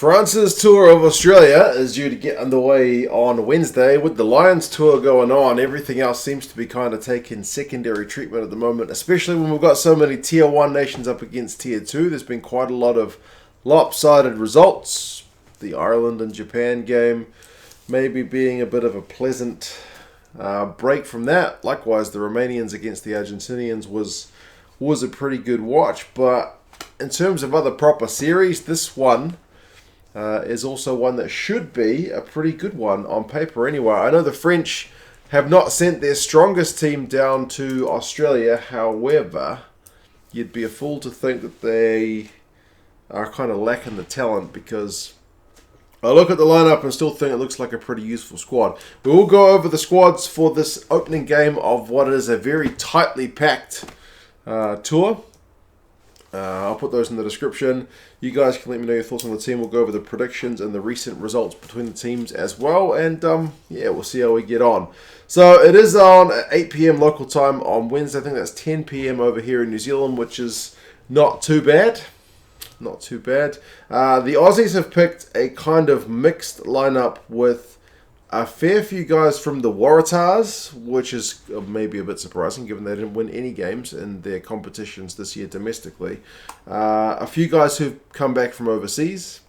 France's tour of Australia is due to get underway on Wednesday. With the Lions tour going on, everything else seems to be kind of taking secondary treatment at the moment, especially when we've got so many Tier 1 nations up against Tier 2. There's been quite a lot of lopsided results. The Ireland and Japan game maybe being a bit of a pleasant break from that. Likewise, the Romanians against the Argentinians was a pretty good watch. But in terms of other proper series, this one is also one that should be a pretty good one on paper anyway. I know the French have not sent their strongest team down to Australia. However, you'd be a fool to think that they are kind of lacking the talent, because I look at the lineup and still think it looks like a pretty useful squad. We will go over the squads for this opening game of what is a very tightly packed tour. I'll put those in the description. You guys can let me know your thoughts on the team. We'll go over the predictions and the recent results between the teams as well. And yeah, we'll see how we get on. So it is on at 8 p.m. local time on Wednesday. I think that's 10 p.m. over here in New Zealand, which is not too bad. Not too bad. The Aussies have picked a kind of mixed lineup with a fair few guys from the Waratahs, which is maybe a bit surprising given they didn't win any games in their competitions this year domestically. A few guys who've come back from overseas,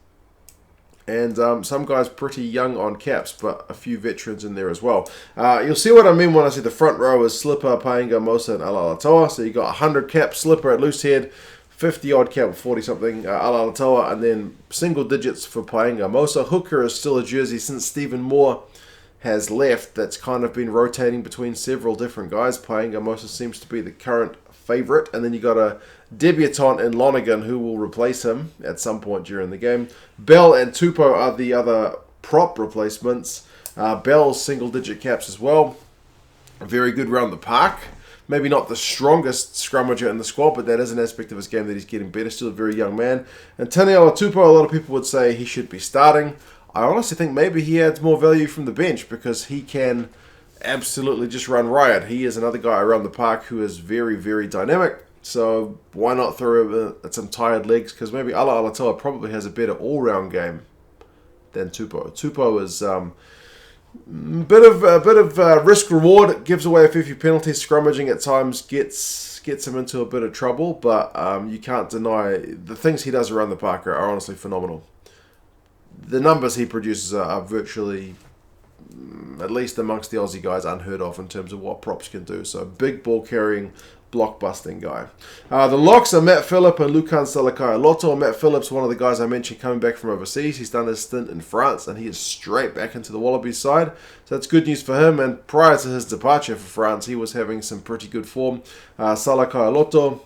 and some guys pretty young on caps, but a few veterans in there as well. You'll see what I mean when I say the front row is Slipper, Paenga-Amosa and Alaalatoa. So you got 100 cap Slipper at loose head, 50 odd cap, 40 something Alaalatoa, and then single digits for Paenga-Amosa. Hooker is still a jersey since Stephen Moore has left. That's kind of been rotating between several different guys. Paenga-Amosa seems to be the current favourite, and then you got a debutant in Lonergan who will replace him at some point during the game. Bell and Tupou are the other prop replacements. Bell's single digit caps as well. Very good round the park. Maybe not the strongest scrummager in the squad, but that is an aspect of his game that he's getting better. Still a very young man. And Taniela Tupou, a lot of people would say he should be starting. I honestly think maybe he adds more value from the bench, because he can absolutely just run riot. He is another guy around the park who is very, very dynamic. So why not throw him at some tired legs? Because maybe Alaalatoa probably has a better all-round game than Tupou. Tupou is a bit of risk-reward. Gives away a few penalties. Scrummaging at times gets him into a bit of trouble. But you can't deny the things he does around the park are honestly phenomenal. The numbers he produces are virtually, at least amongst the Aussie guys, unheard of in terms of what props can do. So big ball carrying, block-busting guy. The locks are Matt Phillip and Lukhan Salakaia-Loto. Matt Phillip's one of the guys I mentioned coming back from overseas. He's done his stint in France, and he is straight back into the Wallabies side. So that's good news for him. And prior to his departure for France, he was having some pretty good form. Salakaia-Loto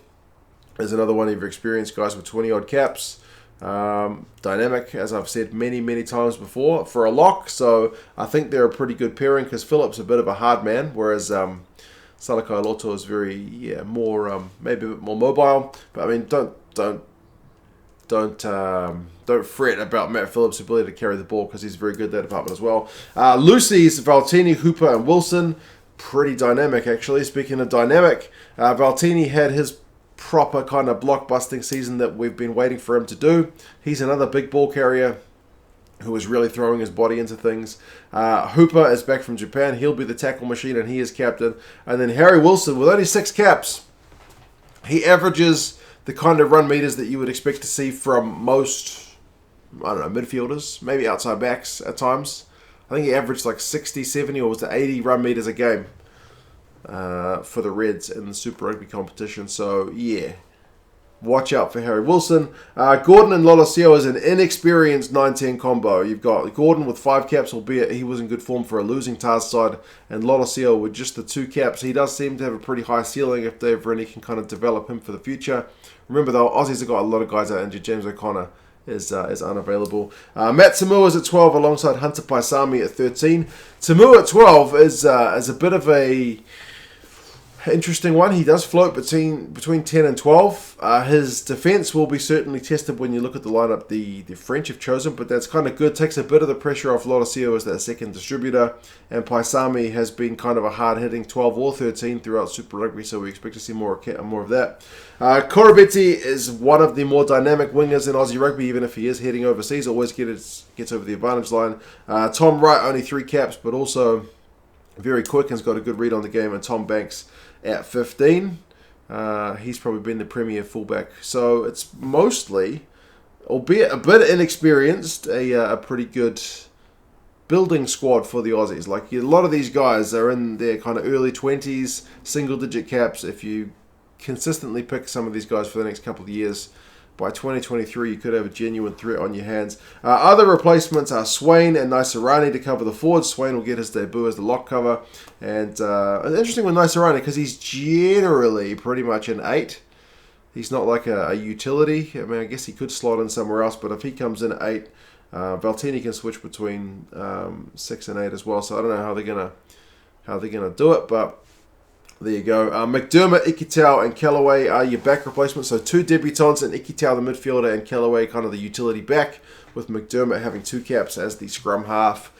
is another one of your experienced guys with 20-odd caps. Dynamic, as I've said many times before, for a lock. So I think they're a pretty good pairing, because Phillip's a bit of a hard man, whereas Salakaia-Loto is very more maybe a bit more mobile. But I mean, don't fret about Matt Phillips' ability to carry the ball, because he's very good at that department as well. Lucy's Valetini, Hooper and Wilson, pretty dynamic actually. Speaking of dynamic, Valetini had his proper kind of block-busting season that we've been waiting for him to do. He's another big ball carrier who is really throwing his body into things. Hooper is back from Japan. He'll be the tackle machine, and he is captain. And then Harry Wilson, with only 6 caps, he averages the kind of run meters that you would expect to see from most, I don't know, midfielders, maybe outside backs at times. I think he averaged like 60, 70, or was it 80 run meters a game for the Reds in the Super Rugby competition. So, yeah, watch out for Harry Wilson. Gordon and Lolesio is an inexperienced 9-10 combo. You've got Gordon with 5 caps, albeit he was in good form for a losing TARS side, and Lolesio with just the 2 caps. He does seem to have a pretty high ceiling if they really can kind of develop him for the future. Remember, though, Aussies have got a lot of guys out injured. James O'Connor is unavailable. Matt Tupou is at 12 alongside Hunter Paisami at 13. Tupou at 12 is a bit of a Interesting one. He does float between 10 and 12. His defense will be certainly tested when you look at the lineup the French have chosen, but that's kind of good. Takes a bit of the pressure off Lolesio as that second distributor, and Paisami has been kind of a hard-hitting 12 or 13 throughout Super Rugby, so we expect to see more of that. Koroibete is one of the more dynamic wingers in Aussie Rugby, even if he is heading overseas. Always gets over the advantage line. Tom Wright, only 3 caps, but also very quick and's got a good read on the game, and Tom Banks at 15. He's probably been the premier fullback. So it's mostly, albeit a bit inexperienced, a pretty good building squad for the Aussies. Like, a lot of these guys are in their kind of early 20s, single-digit caps. If you consistently pick some of these guys for the next couple of years, by 2023 you could have a genuine threat on your hands. Other replacements are Swain and Naisarani to cover the forwards. Swain will get his debut as the lock cover. And it's interesting with Naisarani because he's generally pretty much an 8. He's not like a utility. I mean, I guess he could slot in somewhere else, but if he comes in at 8, Valetini can switch between 6 and 8 as well. So I don't know how they're gonna do it, but there you go. McDermott, Ikitau, and Kellaway are your back replacements. So 2 debutants, and Ikitau the midfielder, and Kellaway kind of the utility back, with McDermott having 2 caps as the scrum half.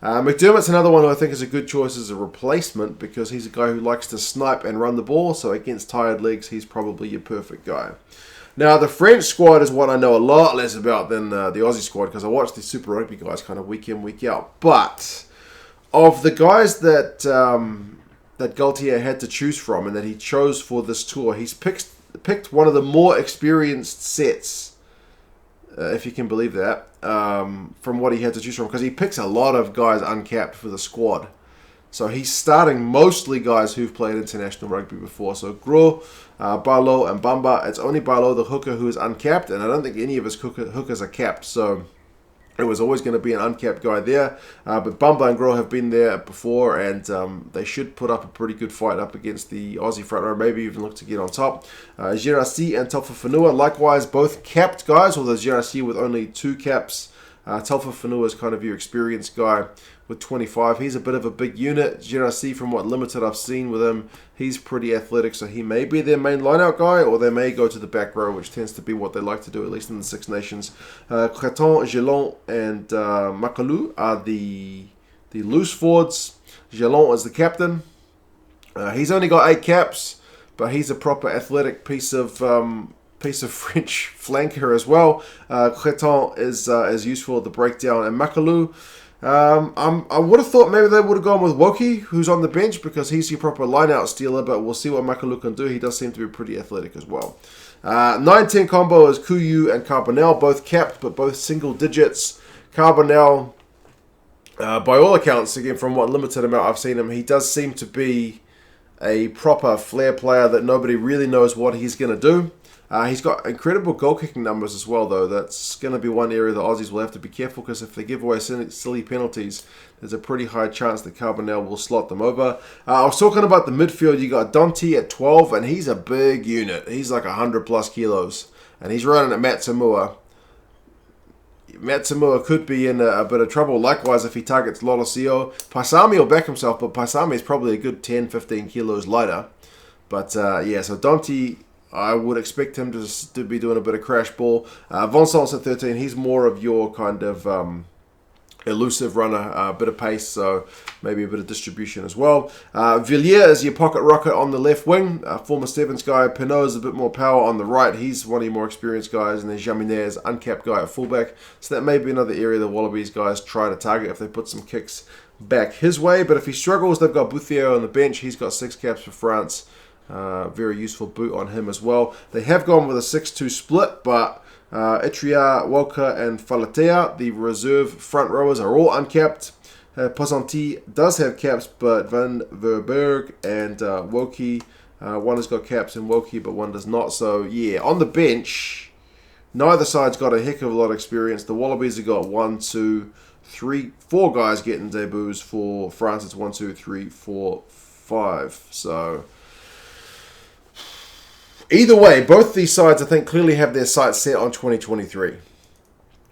McDermott's another one who I think is a good choice as a replacement because he's a guy who likes to snipe and run the ball. So against tired legs, he's probably your perfect guy. Now, the French squad is one I know a lot less about than the Aussie squad because I watch the Super Rugby guys kind of week in, week out. But of the guys that Gaultier had to choose from and that he chose for this tour, he's picked one of the more experienced sets, if you can believe that, from what he had to choose from, because he picks a lot of guys uncapped for the squad. So he's starting mostly guys who've played international rugby before. So Gros, Barlow, and Bamba. It's only Barlow, the hooker, who is uncapped, and I don't think any of his hookers are capped. So it was always going to be an uncapped guy there. But Bamba and Gros have been there before, and they should put up a pretty good fight up against the Aussie front row, maybe even look to get on top. Gerasi and Taufifenua, likewise, both capped guys, although Gerasi with only 2 caps. Taufifenua is kind of your experienced guy with 25. He's a bit of a big unit. Gerasi, from what limited I've seen with him, he's pretty athletic, so he may be their main lineout guy, or they may go to the back row, which tends to be what they like to do, at least in the Six Nations. Creton, Gelon, and Makalu are the loose forwards. Gelon is the captain. He's only got 8 caps, but he's a proper athletic piece of French flanker as well. Creton is useful at the breakdown, and Makalu, I would have thought maybe they would have gone with Woki, who's on the bench, because he's your proper line-out stealer, but we'll see what Makalu can do. He does seem to be pretty athletic as well. 9-10 combo is Kuyu and Carbonell, both capped, but both single digits. Carbonell, by all accounts, again, from what limited amount I've seen him, he does seem to be a proper flair player that nobody really knows what he's going to do. He's got incredible goal-kicking numbers as well, though. That's going to be one area the Aussies will have to be careful, because if they give away silly penalties, there's a pretty high chance that Carbonell will slot them over. I was talking about the midfield. You got Danty at 12, and he's a big unit. He's like 100-plus kilos, and he's running at Matsamua. Matsamua could be in a bit of trouble. Likewise, if he targets Lolesio. Paisami will back himself, but Paisami is probably a good 10-15 kilos lighter. But, yeah, so Danty, I would expect him to be doing a bit of crash ball. Vincent's at 13. He's more of your kind of elusive runner, a bit of pace, so maybe a bit of distribution as well. Villiers is your pocket rocket on the left wing. Former Stevens guy. Penaud is a bit more power on the right. He's one of your more experienced guys. And then Jaminet is uncapped guy at fullback. So that may be another area the Wallabies guys try to target if they put some kicks back his way. But if he struggles, they've got Bouthier on the bench. He's got 6 caps for France. Very useful boot on him as well. They have gone with a 6-2 split, but Etria, Walker, and Falatea, the reserve front rowers, are all uncapped. Posanti does have caps, but Van Verberg and Woki, one has got caps in Woki, but one does not. So, yeah, on the bench, neither side's got a heck of a lot of experience. The Wallabies have got 1, 2, 3, 4 guys getting debuts. For France, it's 1, 2, 3, 4, 5. So either way, both these sides, I think, clearly have their sights set on 2023,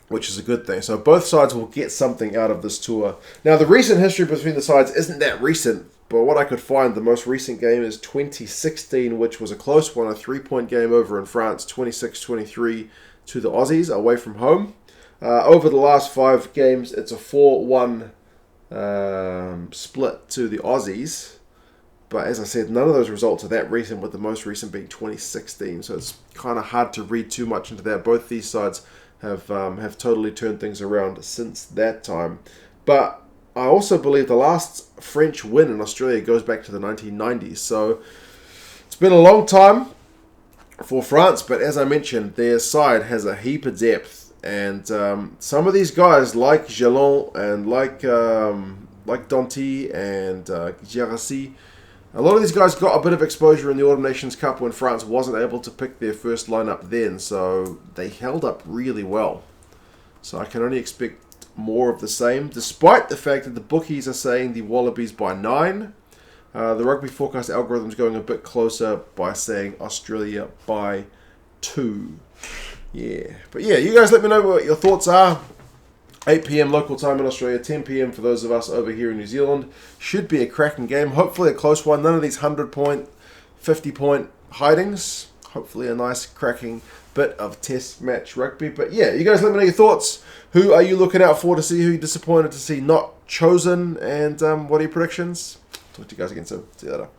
which is a good thing. So both sides will get something out of this tour. Now, the recent history between the sides isn't that recent, but what I could find, the most recent game is 2016, which was a close one, a 3-point game over in France, 26-23 to the Aussies away from home. Over the last 5 games, it's a 4-1 split to the Aussies. But as I said, none of those results are that recent, with the most recent being 2016. So it's kind of hard to read too much into that. Both these sides have totally turned things around since that time. But I also believe the last French win in Australia goes back to the 1990s. So it's been a long time for France. But as I mentioned, their side has a heap of depth. And some of these guys, like Jalon and like Danty and Darcy, a lot of these guys got a bit of exposure in the Autumn Nations Cup when France wasn't able to pick their first lineup then, so they held up really well. So I can only expect more of the same, despite the fact that the bookies are saying the Wallabies by 9. The Rugby Forecast algorithm is going a bit closer by saying Australia by 2. Yeah, but yeah, you guys let me know what your thoughts are. 8 p.m. local time in Australia, 10 p.m. for those of us over here in New Zealand. Should be a cracking game. Hopefully a close one. None of these 100-point, 50-point hidings. Hopefully a nice cracking bit of test match rugby. But yeah, you guys let me know your thoughts. Who are you looking out for to see? Who you're disappointed to see not chosen? And what are your predictions? Talk to you guys again soon. See you later.